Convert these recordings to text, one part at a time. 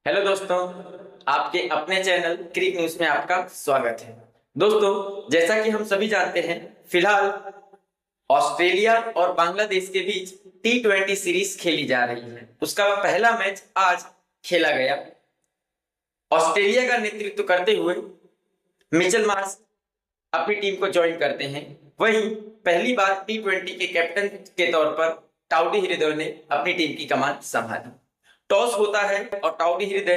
Hello दोस्तों, आपके अपने चैनल क्रिक न्यूज में आपका स्वागत है। दोस्तों, जैसा कि हम सभी जानते हैं, फिलहाल ऑस्ट्रेलिया और बांग्लादेश के बीच T20 सीरीज खेली जा रही है। उसका पहला मैच आज खेला गया। ऑस्ट्रेलिया का नेतृत्व करते हुए मिचेल मार्श अपनी टीम को ज्वाइन करते हैं। वहीं पहली बार T20 के कैप्टन के तौर पर टाउडी हृदय ने अपनी टीम की कमान संभाली। टॉस होता है और टाउडी हृदय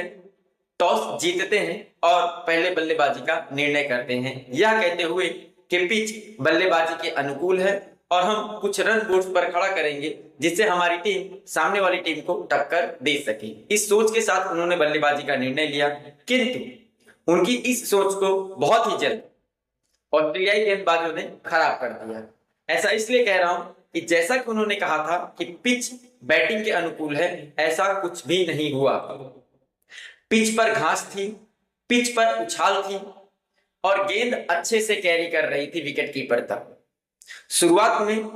टॉस जीतते हैं और पहले बल्लेबाजी का निर्णय करते हैं, यह कहते हुए कि पिच बल्लेबाजी के अनुकूल है और हम कुछ रन बोर्ड पर खड़ा करेंगे जिससे हमारी टीम सामने वाली टीम को टक्कर दे सके। इस सोच के साथ उन्होंने बल्लेबाजी का निर्णय लिया, किंतु उनकी इस सोच को बहुत ही जल्द ऑस्ट्रेलियाई गेंदबाजों ने खराब कर दिया। ऐसा इसलिए कह रहा हूं कि जैसा कि उन्होंने कहा था कि पिच बैटिंग के अनुकूल है, ऐसा कुछ भी नहीं हुआ। पिच पर घास थी, पिच पर उछाल थी और गेंद अच्छे से कैरी कर रही थी विकेट कीपर तक। शुरुआत में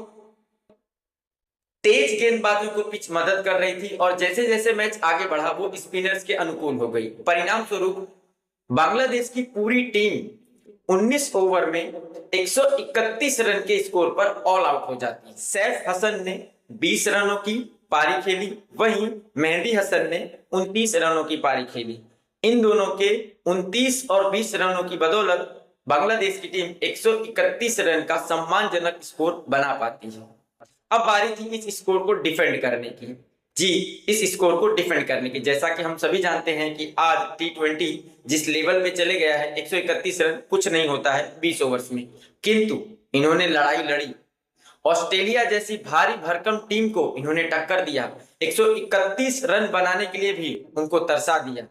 तेज गेंदबाजों को पिच मदद कर रही थी और जैसे जैसे मैच आगे बढ़ा वो स्पिनर्स के अनुकूल हो गई। परिणाम स्वरूप बांग्लादेश की पूरी टीम 19 ओवर में 131 रन के स्कोर पर ऑल आउट हो जाती। सैफ हसन ने 20 रनों की पारी खेली, वहीं मेहदी हसन ने 29 रनों की पारी खेली। इन दोनों के 29 और 20 रनों की बदौलत बांग्लादेश की टीम 131 रन का सम्मानजनक स्कोर बना पाती है। अब बारी थी इस स्कोर को डिफेंड करने की। जी, इस स्कोर को डिफेंड करने की, जैसा कि हम सभी जानते हैं कि आज T20 जिस लेवल पे चले गया है, 131 रन कुछ नहीं होता है 20 ओवर्स में, किंतु इन्होंने लड़ाई लड़ी। ऑस्ट्रेलिया जैसी भारी भरकम टीम को इन्होंने टक्कर दिया। 131 रन बनाने के लिए भी उनको तरसा दिया।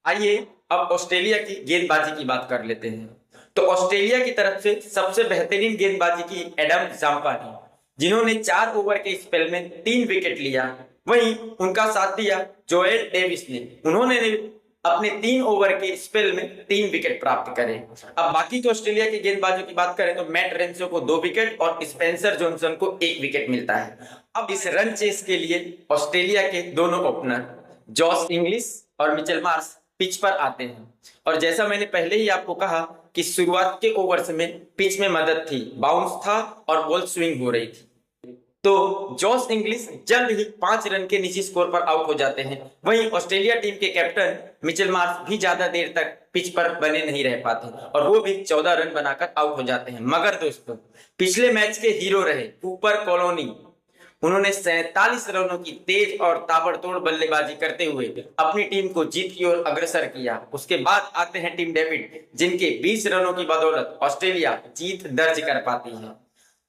आइए अब ऑस्ट्रेलिया की गेंदबाजी की बात कर लेते हैं। तो ऑस्ट्रेलिया की तरफ से सबसे बेहतरीन गेंदबाजी की एडम जाम्पा ने, जिन्होंने 4 ओवर के स्पेल में 3 विकेट लिया। वहीं उनका साथ दिया जोएल डेविस ने, उन्होंने अपने 3 ओवर के स्पेल में 3 विकेट प्राप्त करे। अब बाकी तो ऑस्ट्रेलिया के गेंदबाजों की बात करें तो मैट रेंसो को 2 विकेट और स्पेंसर जॉनसन को 1 विकेट मिलता है। अब इस रन चेस के लिए ऑस्ट्रेलिया के दोनों ओपनर जॉश इंग्लिश और मिचेल मार्श पिच पर आते हैं और जैसा मैंने पहले ही आपको कहा कि शुरुआत के ओवर्स में पिच में मदद थी, बाउंस था और बॉल स्विंग हो रही थी। तो जॉश इंग्लिश जल्द ही 5 रन के निजी स्कोर पर आउट हो जाते हैं। वहीं ऑस्ट्रेलिया टीम के कैप्टन मिचेल मार्श भी ज्यादा देर तक पिच पर बने नहीं रह पाते और वो भी 14 रन बनाकर आउट हो जाते हैं। मगर दोस्तों, पिछले मैच के हीरो रहे कूपर कॉलोनी, उन्होंने 47 रनों की तेज और ताबड़तोड़ बल्लेबाजी करते हुए अपनी टीम को जीत की ओर अग्रसर किया। उसके बाद आते हैं टिम डेविड, जिनके 20 रनों की बदौलत ऑस्ट्रेलिया जीत दर्ज कर पाती है।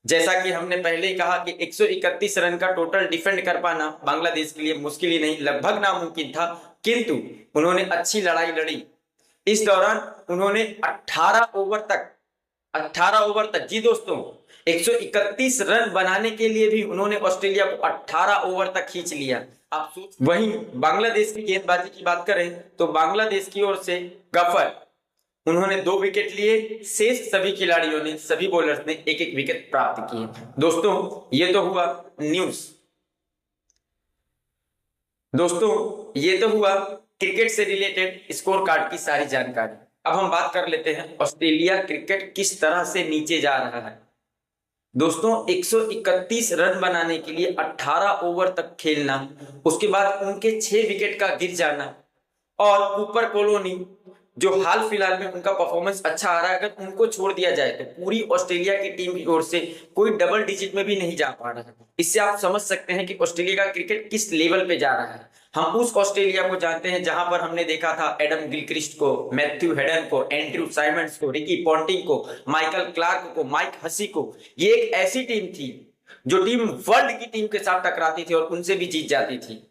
जैसा कि हमने पहले ही कहा कि 131 रन का टोटल डिफेंड कर पाना बांग्लादेश के लिए मुश्किल ही नहीं, लगभग नामुमकिन था, किंतु उन्होंने अच्छी लड़ाई लड़ी। इस दौरान उन्होंने 18 ओवर तक जी दोस्तों, 131 रन बनाने के लिए भी उन्होंने ऑस्ट्रेलिया को 18 ओवर तक खींच लिया। आप सोच। वहीं बांग्लादेश की गेंदबाजी की बात करें तो बांग्लादेश की ओर से गफर, उन्होंने 2 विकेट लिए। शेष सभी खिलाड़ियों ने, सभी बॉलर्स ने 1-1 विकेट प्राप्त किए। दोस्तों, ये तो हुआ न्यूज। दोस्तों, ये तो हुआ क्रिकेट से रिलेटेड स्कोर कार्ड की सारी जानकारी। अब हम बात कर लेते हैं ऑस्ट्रेलिया क्रिकेट किस तरह से नीचे जा रहा है। दोस्तों, 131 रन बनाने के लिए 18 ओवर तक खेलना, उसके बाद उनके 6 विकेट का गिर जाना और कूपर कॉलोनी जो हाल फिलहाल में उनका परफॉर्मेंस अच्छा आ रहा है, अगर उनको छोड़ दिया जाए तो पूरी ऑस्ट्रेलिया की टीम की ओर से कोई डबल डिजिट में भी नहीं जा पा रहा है। इससे आप समझ सकते हैं कि ऑस्ट्रेलिया का क्रिकेट किस लेवल पे जा रहा है। हम उस ऑस्ट्रेलिया को जानते हैं जहां पर हमने देखा था एडम गिलक्रिस्ट को, मैथ्यू हेडन को, एंड्रू साइमंड्स को, रिकी पॉन्टिंग को, माइकल क्लार्क को, माइक हसी को। ये एक ऐसी टीम थी जो टीम वर्ल्ड की टीम के साथ टकराती थी और उनसे भी जीत जाती थी।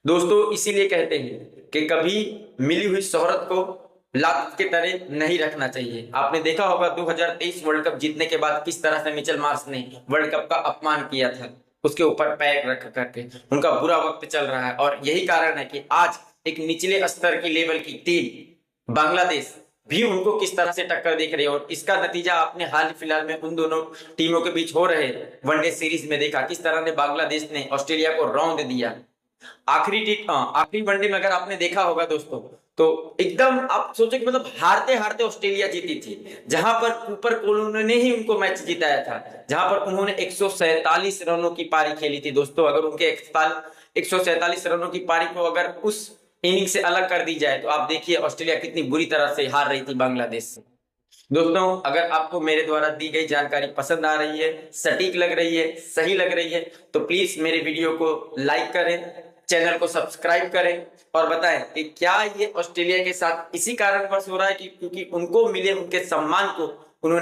दोस्तों, इसीलिए कहते हैं कि कभी मिली हुई शोहरत को लात के तरह नहीं रखना चाहिए। आपने देखा होगा 2023 वर्ल्ड कप जीतने के बाद किस तरह से मिचेल मार्श ने वर्ल्ड कप का अपमान किया था, उसके ऊपर पैर रख करके। उनका बुरा वक्त चल रहा है और यही कारण है कि आज एक निचले स्तर की लेवल की टीम बांग्लादेश भी उनको किस तरह से टक्कर देख रही है। और इसका नतीजा आपने हाल फिलहाल में उन दोनों टीमों के बीच हो रहे वनडे सीरीज में देखा, किस तरह ने बांग्लादेश ने ऑस्ट्रेलिया को रौंद दिया। आखिरी वनडे में अगर आपने देखा होगा दोस्तों, तो एकदम आप सोचो कि मतलब हारते हारते ऑस्ट्रेलिया जीती थी, जहां पर कूपर कोलोन ने ही उनको मैच जिताया था, जहां पर उन्होंने 147 रनों की पारी खेली थी दोस्तों। अगर उनके 147 रनों की पारी को अगर उस इनिंग से अलग कर दी जाए, तो आप देखिए ऑस्ट्रेलिया कितनी बुरी तरह से हार रही थी बांग्लादेश से। दोस्तों, अगर आपको मेरे द्वारा दी गई जानकारी पसंद आ रही है, सटीक लग रही है, सही लग रही है, तो प्लीज मेरे वीडियो को लाइक करें, चैनल को सब्सक्राइब करें और बताएं कि क्या ये ऑस्ट्रेलिया के साथ इसी कारणवश हो रहा है कि क्योंकि उनको मिले उनके सम्मान को